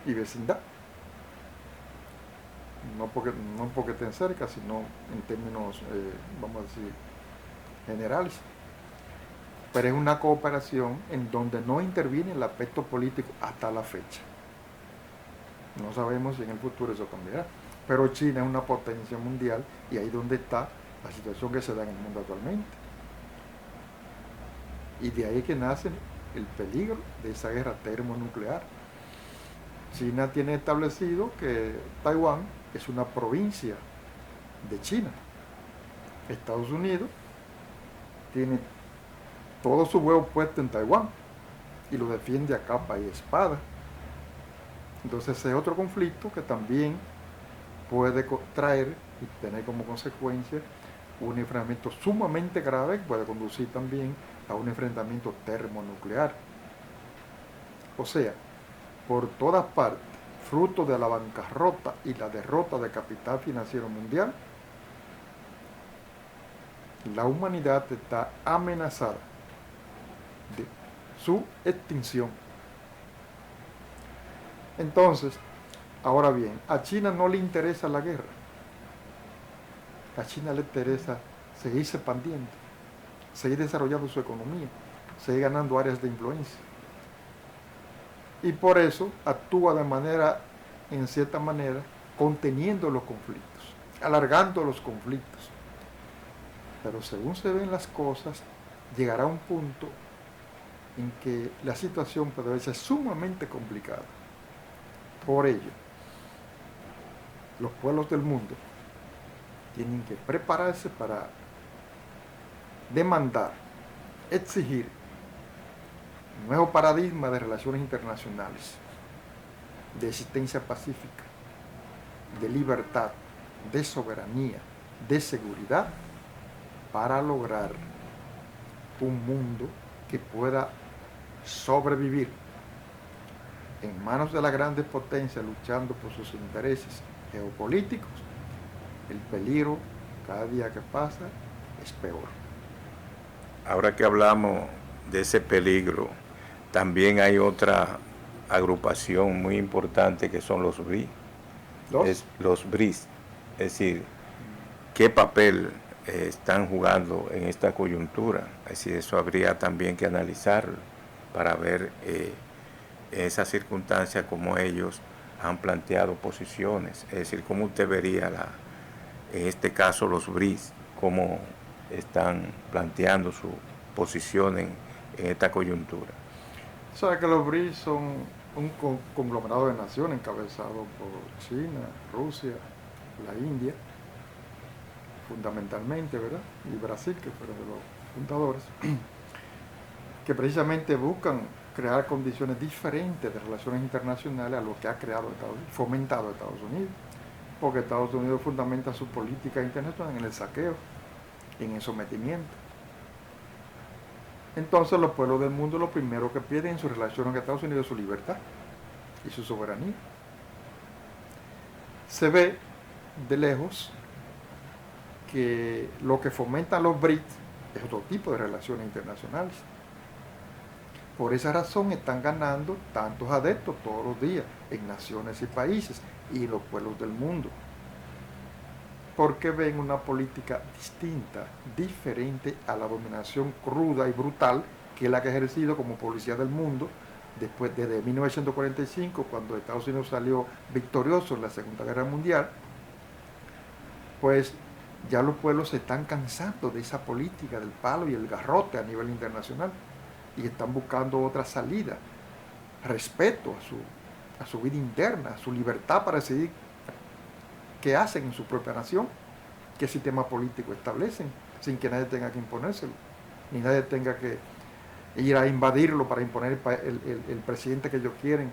y vecindad. No porque estén cerca, sino en términos, vamos a decir, generales. Pero es una cooperación en donde no interviene el aspecto político hasta la fecha. No sabemos si en el futuro eso cambiará. Pero China es una potencia mundial y ahí es donde está la situación que se da en el mundo actualmente. Y de ahí que nace el peligro de esa guerra termonuclear. China tiene establecido que Taiwán es una provincia de China. Estados Unidos tiene todo su huevo puesto en Taiwán y lo defiende a capa y espada. Entonces ese es otro conflicto que también puede traer y tener como consecuencia un enfrentamiento sumamente grave que puede conducir también a un enfrentamiento termonuclear. O sea, por todas partes, fruto de la bancarrota y la derrota del capital financiero mundial, la humanidad está amenazada de su extinción. Entonces, ahora bien, a China no le interesa la guerra. A China le interesa seguir expandiendo, seguir desarrollando su economía, seguir ganando áreas de influencia. Y por eso actúa de manera, en cierta manera, conteniendo los conflictos, alargando los conflictos. Pero según se ven las cosas, llegará un punto en que la situación puede verse sumamente complicada. Por ello, los pueblos del mundo tienen que prepararse para demandar, exigir un nuevo paradigma de relaciones internacionales, de existencia pacífica, de libertad, de soberanía, de seguridad, para lograr un mundo que pueda sobrevivir en manos de las grandes potencias luchando por sus intereses geopolíticos. El peligro cada día que pasa es peor. Ahora que hablamos de ese peligro, también hay otra agrupación muy importante que son los BRICS. Los BRICS, es decir, ¿qué papel están jugando en esta coyuntura? Es decir, eso habría también que analizarlo para ver en esas circunstancias cómo ellos han planteado posiciones. Es decir, cómo usted vería en este caso los BRICS, cómo están planteando su posición en esta coyuntura. Sabe que los BRICS son un conglomerado de naciones encabezado por China, Rusia, la India, fundamentalmente, ¿verdad? Y Brasil, que fueron de los fundadores, que precisamente buscan crear condiciones diferentes de relaciones internacionales a lo que ha creado Estados Unidos, fomentado Estados Unidos, porque Estados Unidos fundamenta su política internacional en el saqueo, en el sometimiento. Entonces los pueblos del mundo lo primero que piden en su relación con Estados Unidos es su libertad y su soberanía. Se ve de lejos que lo que fomentan los BRICS es otro tipo de relaciones internacionales. Por esa razón están ganando tantos adeptos todos los días en naciones y países y los pueblos del mundo. Porque ven una política distinta, diferente a la dominación cruda y brutal que es la que ha ejercido como policía del mundo desde 1945, cuando Estados Unidos salió victorioso en la Segunda Guerra Mundial. Pues ya los pueblos se están cansando de esa política del palo y el garrote a nivel internacional y están buscando otra salida, respeto a su vida interna, a su libertad para decidir qué hacen en su propia nación, qué sistema político establecen, sin que nadie tenga que imponérselo, ni nadie tenga que ir a invadirlo para imponer el presidente que ellos quieren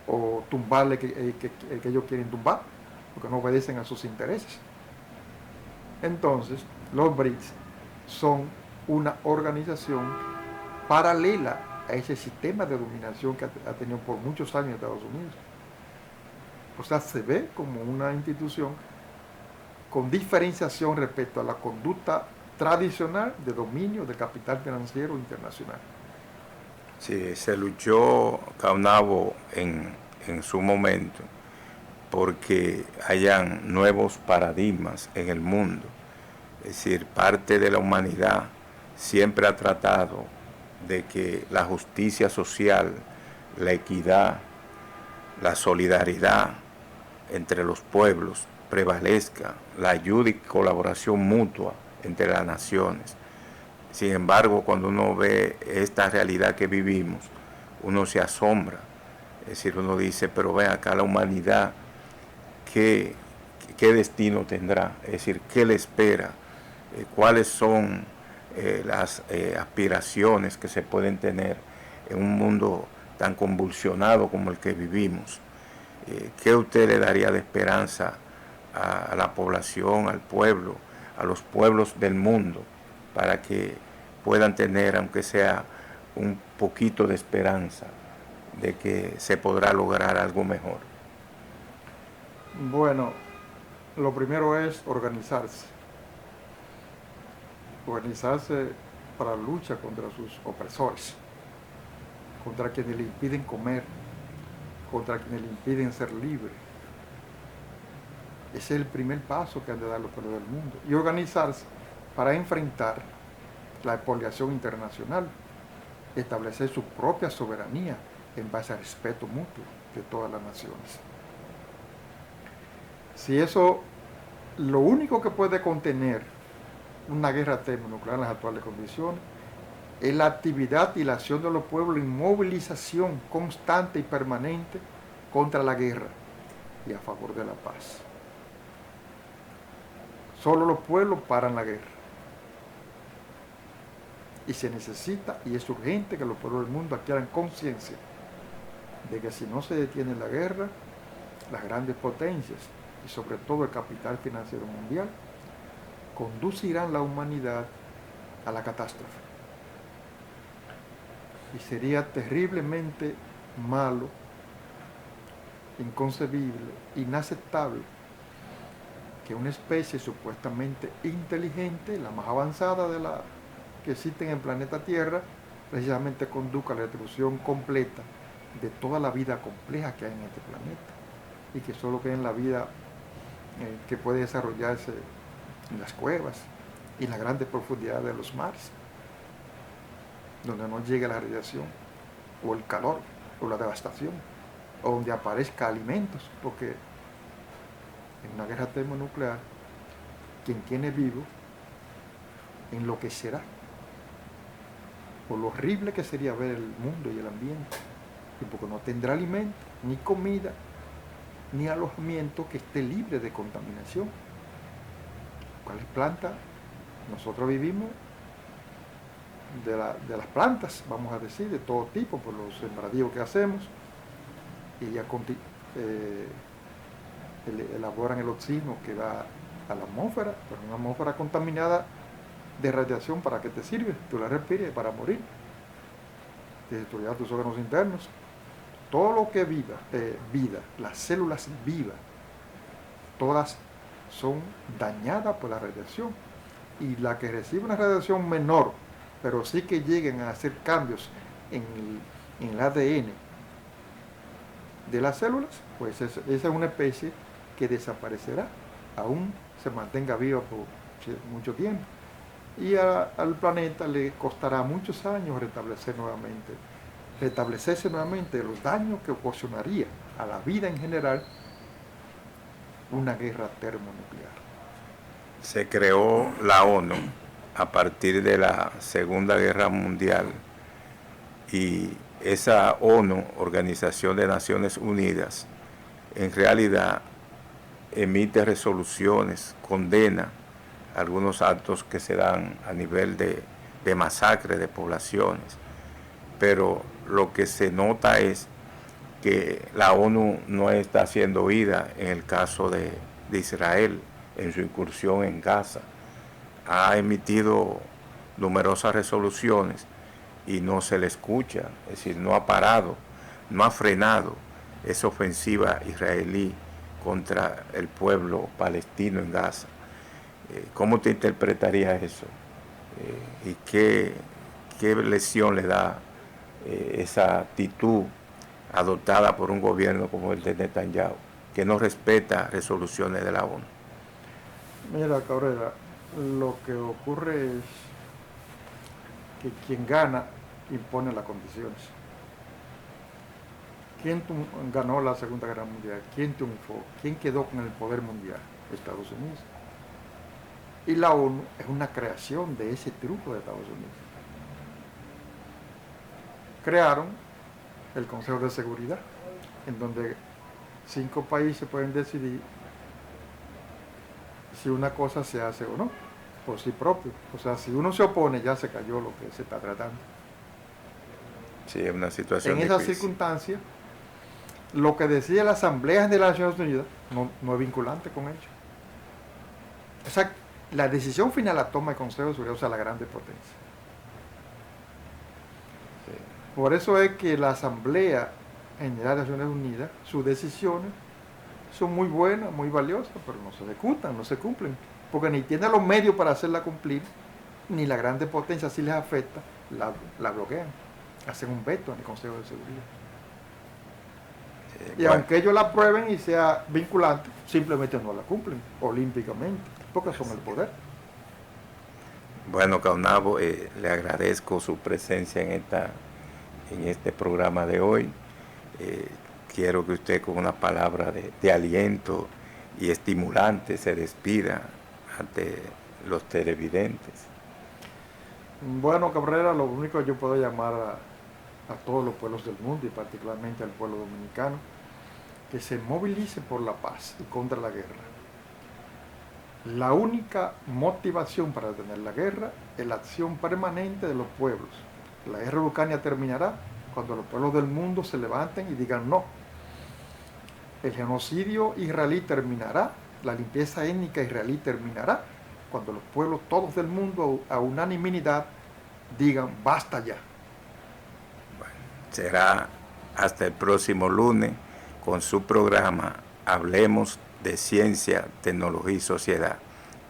o tumbarle que ellos quieren tumbar, porque no obedecen a sus intereses. Entonces, los BRICS son una organización paralela a ese sistema de dominación que ha tenido por muchos años Estados Unidos. O sea, se ve como una institución con diferenciación respecto a la conducta tradicional de dominio del capital financiero internacional. Sí, se luchó Caonabo en su momento porque hayan nuevos paradigmas en el mundo. Es decir, parte de la humanidad siempre ha tratado de que la justicia social, la equidad, la solidaridad entre los pueblos prevalezca, la ayuda y colaboración mutua entre las naciones. Sin embargo, cuando uno ve esta realidad que vivimos, uno se asombra. Es decir, uno dice, pero ven acá la humanidad, ¿qué destino tendrá? Es decir, ¿qué le espera? ¿Cuáles son las aspiraciones que se pueden tener en un mundo tan convulsionado como el que vivimos? ¿Qué usted le daría de esperanza a la población, al pueblo, a los pueblos del mundo, para que puedan tener, aunque sea un poquito de esperanza, de que se podrá lograr algo mejor? Bueno, lo primero es organizarse. Organizarse para la lucha contra sus opresores, contra quienes le impiden comer, contra quienes le impiden ser libres. Ese es el primer paso que han de dar los pueblos del mundo. Y organizarse para enfrentar la expoliación internacional, establecer su propia soberanía en base al respeto mutuo de todas las naciones. Si eso, lo único que puede contener una guerra termonuclear en las actuales condiciones es la actividad y la acción de los pueblos en movilización constante y permanente contra la guerra y a favor de la paz. Solo los pueblos paran la guerra. Y se necesita y es urgente que los pueblos del mundo adquieran conciencia de que si no se detiene la guerra, las grandes potencias y sobre todo el capital financiero mundial conducirán la humanidad a la catástrofe. Y sería terriblemente malo, inconcebible, inaceptable que una especie supuestamente inteligente, la más avanzada de la que existe en el planeta Tierra, precisamente conduzca a la destrucción completa de toda la vida compleja que hay en este planeta y que solo queda en la vida que puede desarrollarse en las cuevas y en las grandes profundidades de los mares, donde no llegue la radiación o el calor o la devastación, o donde aparezca alimentos, porque en una guerra termonuclear quien tiene vivo enloquecerá por lo horrible que sería ver el mundo y el ambiente, y porque no tendrá alimento, ni comida, ni alojamiento que esté libre de contaminación. ¿Cuáles plantas? Nosotros vivimos de las plantas, vamos a decir, de todo tipo, por los sembradíos que hacemos, y ya elaboran el oxígeno que va a la atmósfera, pero una atmósfera contaminada de radiación. ¿Para qué te sirve? Tú la respires para morir, te destruirá tus órganos internos. Todo lo que vida, las células vivas, todas son dañadas por la radiación, y la que recibe una radiación menor, pero sí que lleguen a hacer cambios en el ADN de las células, pues esa es una especie que desaparecerá, aún se mantenga viva por mucho tiempo. Y al planeta le costará muchos años restablecerse nuevamente los daños que ocasionaría a la vida en general una guerra termonuclear. Se creó la ONU a partir de la Segunda Guerra Mundial, y esa ONU, Organización de Naciones Unidas, en realidad emite resoluciones, condena algunos actos que se dan a nivel de masacre de poblaciones, pero lo que se nota es que la ONU no está siendo oída en el caso de Israel en su incursión en Gaza. Ha emitido numerosas resoluciones y no se le escucha, es decir, no ha parado, no ha frenado esa ofensiva israelí contra el pueblo palestino en Gaza. ¿Cómo te interpretarías eso? ¿Y qué lección le da esa actitud adoptada por un gobierno como el de Netanyahu, que no respeta resoluciones de la ONU. Mira, Cabrera, lo que ocurre es que quien gana impone las condiciones. ¿Quién ganó la Segunda Guerra Mundial? ¿Quién triunfó? ¿Quién quedó con el poder mundial? Estados Unidos. Y la ONU es una creación de ese triunfo de Estados Unidos. Crearon el Consejo de Seguridad, en donde 5 países pueden decidir si una cosa se hace o no, por sí propio. O sea, si uno se opone, ya se cayó lo que se está tratando. Sí, es una situación en esas difícil. Circunstancias, lo que decide la Asamblea de las Naciones Unidas no es vinculante con ellos. O sea, la decisión final la toma el Consejo de Seguridad, o sea, la grande potencia. Sí. Por eso es que la Asamblea General de las Naciones Unidas, sus decisiones son muy buenas, muy valiosas, pero no se ejecutan, no se cumplen, porque ni tiene los medios para hacerla cumplir, ni la grande potencia, si les afecta, la bloquean, hacen un veto en el Consejo de Seguridad. Y Bueno, aunque ellos la aprueben y sea vinculante, simplemente no la cumplen olímpicamente, porque son el poder. bueno, Caonabo, le agradezco su presencia en este programa de hoy. Quiero que usted con una palabra de aliento y estimulante se despida ante los televidentes. Bueno, Cabrera, lo único que yo puedo llamar a todos los pueblos del mundo y particularmente al pueblo dominicano, que se movilice por la paz y contra la guerra. La única motivación para detener la guerra es la acción permanente de los pueblos. La guerra de Ucrania terminará cuando los pueblos del mundo se levanten y digan no. El genocidio israelí terminará, la limpieza étnica israelí terminará cuando los pueblos todos del mundo a unanimidad digan basta ya. Bueno, será hasta el próximo lunes con su programa Hablemos de Ciencia, Tecnología y Sociedad.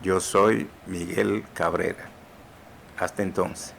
Yo soy Miguel Cabrera. Hasta entonces.